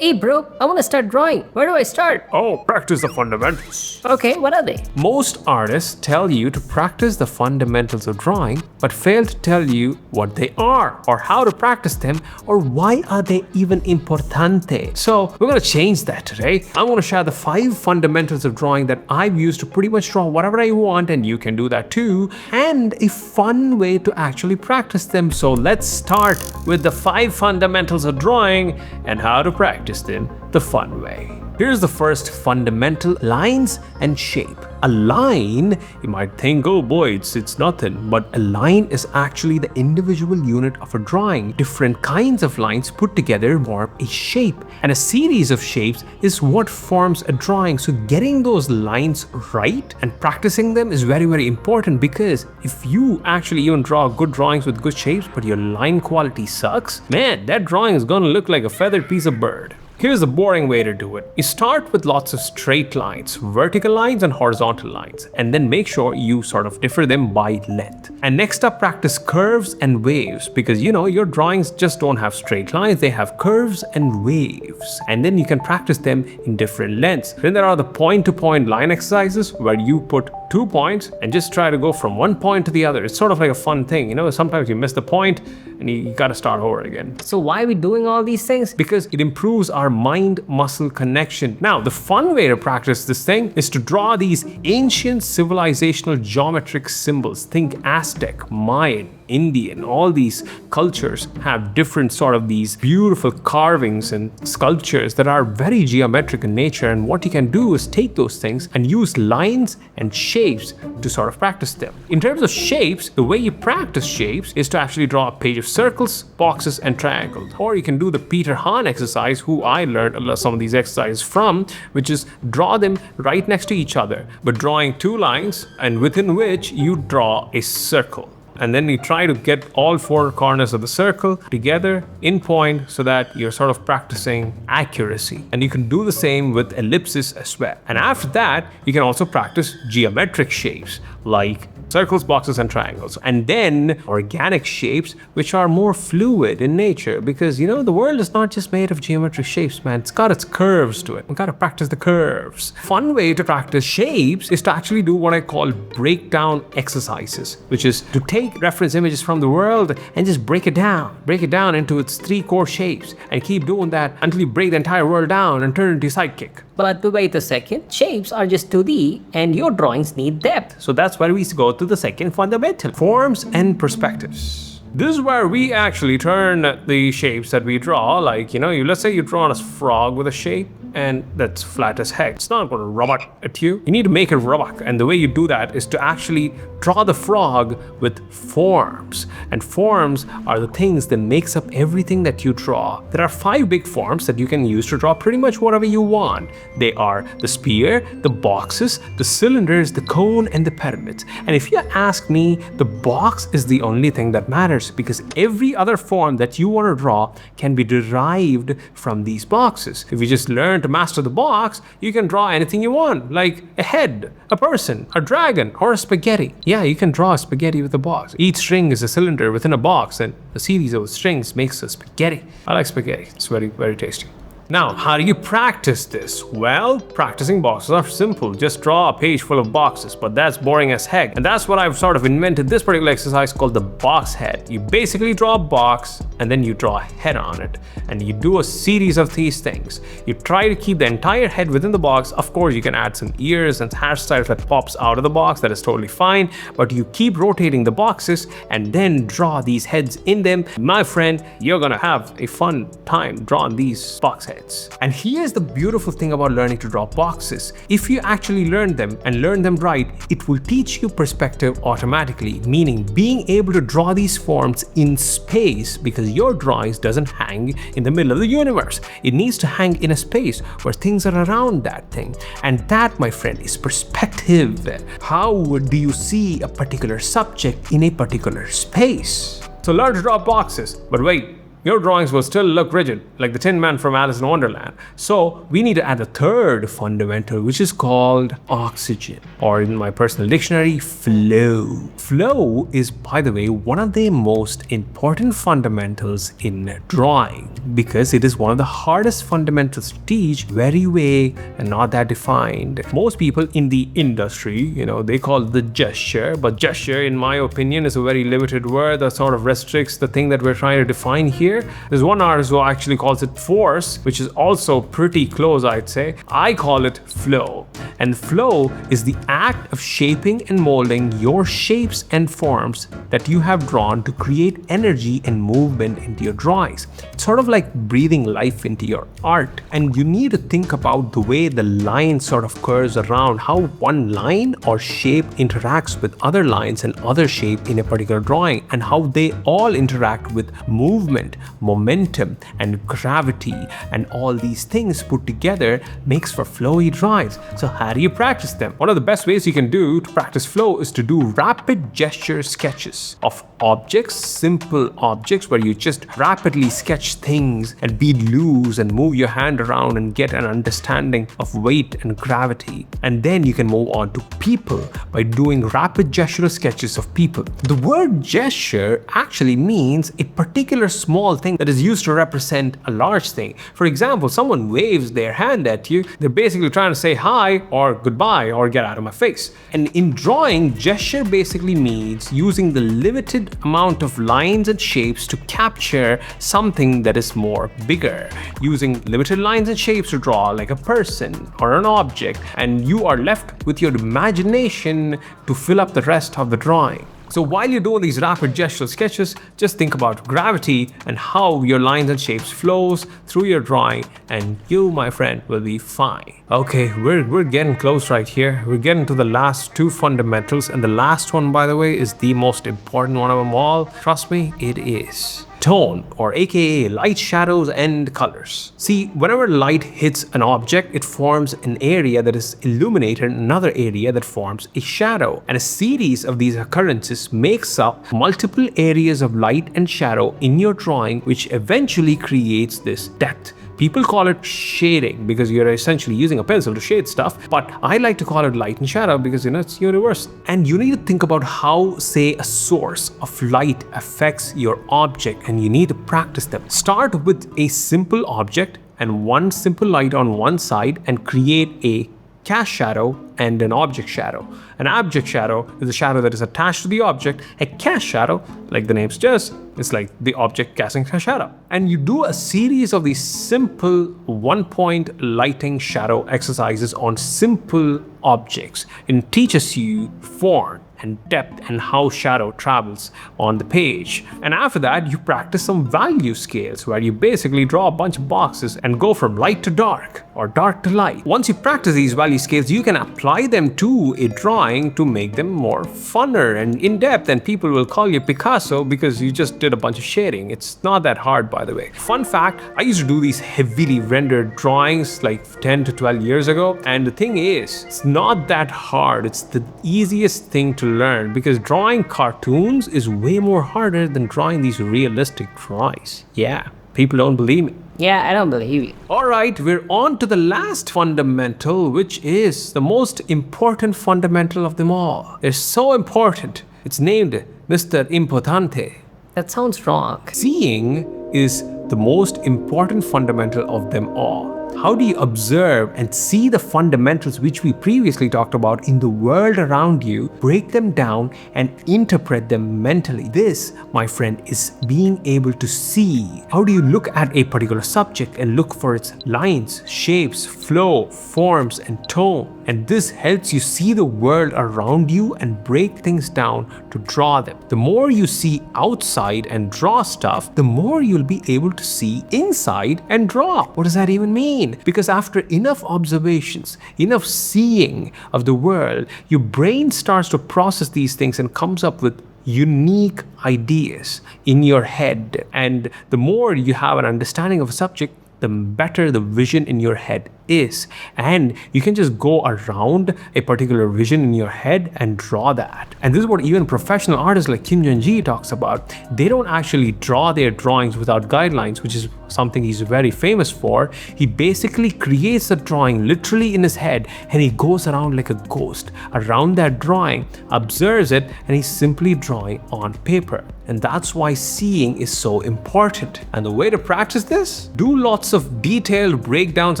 Hey bro, I want to start drawing. Where do I start? Oh, practice the fundamentals. Okay, what are they? Most artists tell you to practice the fundamentals of drawing, but fail to tell you what they are, or how to practice them, or why are they even importante. So we're going to change that today. I want to share the 5 fundamentals of drawing that I've used to pretty much draw whatever I want, and you can do that too, and a fun way to actually practice them. So let's start with the 5 fundamentals of drawing and how to practice them the fun way. Here's the first fundamental: lines and shape. A line, you might think, oh boy, it's nothing, but a line is actually the individual unit of a drawing. Different kinds of lines put together form a shape, and a series of shapes is what forms a drawing. So getting those lines right and practicing them is very, very important, because if you actually even draw good drawings with good shapes, but your line quality sucks, man, that drawing is gonna look like a feathered piece of bird. Here's the boring way to do it. You start with lots of straight lines, vertical lines and horizontal lines, and then make sure you sort of differ them by length. And next up, practice curves and waves, because your drawings just don't have straight lines, they have curves and waves. And then you can practice them in different lengths. Then there are the point-to-point line exercises, where you put 2 points and just try to go from one point to the other. It's sort of like a fun thing, sometimes you miss the point and you gotta start over again. So why are we doing all these things? Because it improves our mind-muscle connection. Now, the fun way to practice this thing is to draw these ancient civilizational geometric symbols. Think Aztec, Mayan, Indian, all these cultures have different sort of these beautiful carvings and sculptures that are very geometric in nature, and what you can do is take those things and use lines and shapes to sort of practice them. In terms of shapes, the way you practice shapes is to actually draw a page of circles, boxes, and triangles. Or you can do the Peter Hahn exercise, who I learned some of these exercises from, which is draw them right next to each other, but drawing 2 lines and within which you draw a circle. And then you try to get all 4 corners of the circle together in point, so that you're sort of practicing accuracy. And you can do the same with ellipses as well. And after that, you can also practice geometric shapes like circles, boxes, and triangles. And then organic shapes, which are more fluid in nature, because the world is not just made of geometric shapes, man. It's got its curves to it. We gotta practice the curves. Fun way to practice shapes is to actually do what I call breakdown exercises, which is to take reference images from the world and just break it down into its 3 core shapes, and keep doing that until you break the entire world down and turn it into your sidekick. But wait a second, shapes are just 2D and your drawings need depth. So that's where we go to the second fundamental: forms and perspectives. This is where we actually turn the shapes that we draw, like, let's say you draw a frog with a shape, and that's flat as heck. It's not going to rub at you. You need to make it rub, and the way you do that is to actually draw the frog with forms. And forms are the things that makes up everything that you draw. There are 5 big forms that you can use to draw pretty much whatever you want. They are the sphere, the boxes, the cylinders, the cone, and the pyramids. And if you ask me, the box is the only thing that matters, because every other form that you want to draw can be derived from these boxes. If you just learn to master the box, you can draw anything you want, like a head, a person, a dragon, or a spaghetti. Yeah, you can draw a spaghetti with a box. Each string is a cylinder within a box, and a series of strings makes a spaghetti. I like spaghetti. It's very, very tasty. Now, how do you practice this? Well, practicing boxes are simple. Just draw a page full of boxes, but that's boring as heck. And that's what I've sort of invented this particular exercise called the box head. You basically draw a box and then you draw a head on it. And you do a series of these things. You try to keep the entire head within the box. Of course, you can add some ears and hairstyles that pops out of the box. That is totally fine. But you keep rotating the boxes and then draw these heads in them. My friend, you're gonna have a fun time drawing these box heads. And here's the beautiful thing about learning to draw boxes. If you actually learn them and learn them right, it will teach you perspective automatically, meaning being able to draw these forms in space, because your drawings doesn't hang in the middle of the universe. It needs to hang in a space where things are around that thing. And that, my friend, is perspective. How do you see a particular subject in a particular space? So learn to draw boxes, but wait, your drawings will still look rigid, like the Tin Man from Alice in Wonderland. So we need to add a third fundamental, which is called oxygen, or in my personal dictionary, flow. Flow is, by the way, one of the most important fundamentals in drawing because it is one of the hardest fundamentals to teach, very vague and not that defined. Most people in the industry, they call it the gesture, but gesture, in my opinion, is a very limited word that sort of restricts the thing that we're trying to define here. There's one artist who actually calls it force, which is also pretty close, I'd say. I call it flow. And flow is the act of shaping and molding your shapes and forms that you have drawn to create energy and movement into your drawings. It's sort of like breathing life into your art. And you need to think about the way the line sort of curves around, how one line or shape interacts with other lines and other shape in a particular drawing, and how they all interact with movement, momentum, and gravity, and all these things put together makes for flowy drawings. So how do you practice them? One of the best ways you can do to practice flow is to do rapid gesture sketches of objects, simple objects where you just rapidly sketch things and be loose and move your hand around and get an understanding of weight and gravity. And then you can move on to people by doing rapid gestural sketches of people. The word gesture actually means a particular small thing that is used to represent a large thing. For example, someone waves their hand at you, they're basically trying to say hi or goodbye or get out of my face. And in drawing, gesture basically means using the limited amount of lines and shapes to capture something that is more bigger. Using limited lines and shapes to draw like a person or an object, and you are left with your imagination to fill up the rest of the drawing. So while you're doing these rapid gestural sketches, just think about gravity and how your lines and shapes flows through your drawing, and you, my friend, will be fine. Okay, we're getting close right here. We're getting to the last two fundamentals, and the last one, by the way, is the most important one of them all. Trust me, it is. Tone, or aka light, shadows, and colors. See, whenever light hits an object, it forms an area that is illuminated and another area that forms a shadow. And a series of these occurrences makes up multiple areas of light and shadow in your drawing, which eventually creates this depth. People call it shading because you're essentially using a pencil to shade stuff, but I like to call it light and shadow because it's universal. And you need to think about how, say, a source of light affects your object, and you need to practice them. Start with a simple object and one simple light on one side and create a cast shadow and an object shadow. An object shadow is a shadow that is attached to the object. A cast shadow, like the name suggests, is like the object casting a shadow. And you do a series of these simple one-point lighting shadow exercises on simple objects. It teaches you form and depth and how shadow travels on the page. And after that, you practice some value scales where you basically draw a bunch of boxes and go from light to dark or dark to light. Once you practice these value scales, you can apply them to a drawing to make them more funner and in-depth, and people will call you Picasso because you just did a bunch of shading. It's not that hard, by the way. Fun fact, I used to do these heavily rendered drawings like 10 to 12 years ago, and the thing is, it's not that hard. It's the easiest thing to learn because drawing cartoons is way more harder than drawing these realistic drawings. Yeah, people don't believe me. Yeah, I don't believe you. Alright, we're on to the last fundamental, which is the most important fundamental of them all. It's so important. It's named Mr. Importante. That sounds wrong. Seeing is the most important fundamental of them all. How do you observe and see the fundamentals which we previously talked about in the world around you, break them down and interpret them mentally? This, my friend, is being able to see. How do you look at a particular subject and look for its lines, shapes, flow, forms, and tone? And this helps you see the world around you and break things down to draw them. The more you see outside and draw stuff, the more you'll be able to see inside and draw. What does that even mean? Because after enough observations, enough seeing of the world, your brain starts to process these things and comes up with unique ideas in your head. And the more you have an understanding of a subject, the better the vision in your head is, and you can just go around a particular vision in your head and draw that. And this is what even professional artists like Kim Jong-ji talks about. They don't actually draw their drawings without guidelines, which is something he's very famous for. He basically creates a drawing literally in his head, and he goes around like a ghost around that drawing, observes it, and he's simply drawing on paper. And that's why seeing is so important. And the way to practice this? Do lots of detailed breakdowns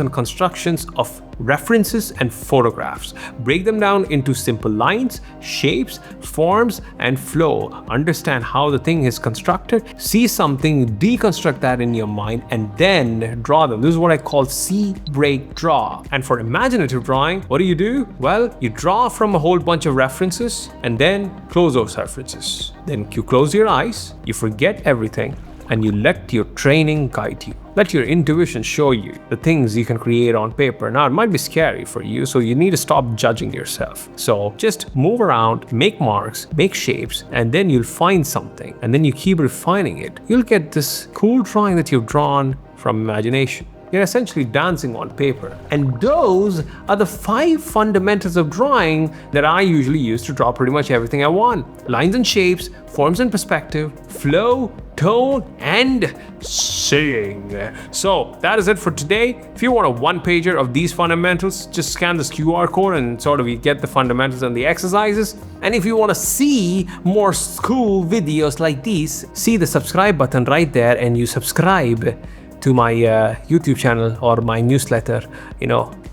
and constructions of references and photographs. Break them down into simple lines, shapes, forms, and flow. Understand how the thing is constructed. See something, deconstruct that in your mind, and then draw them. This is what I call see, break, draw. And for imaginative drawing, what do? Well, you draw from a whole bunch of references and then close those references. Then you close your eyes, you forget everything, and you let your training guide you. Let your intuition show you the things you can create on paper. Now, it might be scary for you, so you need to stop judging yourself. So just move around, make marks, make shapes, and then you'll find something. And then you keep refining it. You'll get this cool drawing that you've drawn from imagination. You're essentially dancing on paper. And those are the 5 fundamentals of drawing that I usually use to draw pretty much everything I want. Lines and shapes, forms and perspective, flow, tone, and seeing. So that is it for today. If you want a one-pager of these fundamentals, just scan this QR code and sort of you get the fundamentals and the exercises. And if you want to see more cool videos like these, see the subscribe button right there and you subscribe to my YouTube channel or my newsletter.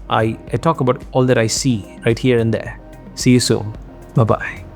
I talk about all that I see right here and there. See you soon. Bye-bye.